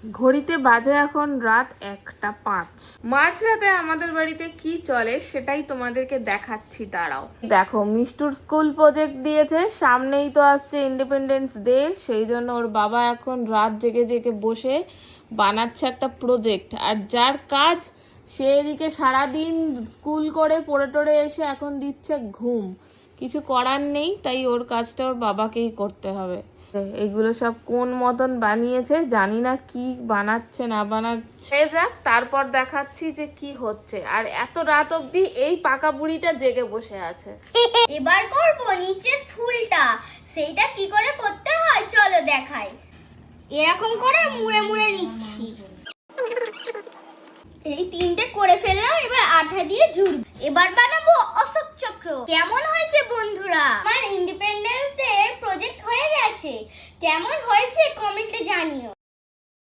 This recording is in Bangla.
ঘড়িতে বাজে এখন রাত 1:05। মাঝরাতে আমাদের বাড়িতে কি চলে সেটাই তোমাদেরকে দেখাচ্ছি, দাঁড়াও। দেখো, মিষ্টুর স্কুল প্রজেক্ট দিয়েছে, সামনেই তো আসছে ইন্ডিপেন্ডেন্স ডে, সেই জন্য ওর বাবা এখন রাত জেগে জেগে বসে বানাচ্ছে একটা প্রজেক্ট। আর যার কাজ সে এদিকে সারাদিন স্কুল করে পড়ে টড়ে এসে এখন দিচ্ছে ঘুম। কিছু করার নেই, তাই ওর কাজটা ওর বাবাকেই করতে হবে। এগুলো সব কোন মতন বানিয়েছে জানি না, কি বানাচ্ছে না বানাচ্ছে, যাক তারপর দেখাচ্ছি যে কি হচ্ছে। আর এত রাত অবধি এই পাকা বুড়িটা জেগে বসে আছে। এবার করব নিচের ফুলটা, সেইটা কি করে করতে হয় চলো দেখাই। এরকম করে মুড়ে মুড়ে নিচ্ছি। এই তিনটে করে ফেললাম, এবার আঠা দিয়ে জুড়ব। এবার বানাবো অশোক চক্র। কেমন হয়েছে বন্ধুরা? আমার ইন্ডিপেন্ডেন্স ডে প্রজেক্ট হয়ে গেছে, কেমন হয়েছে কমেন্টে জানিও।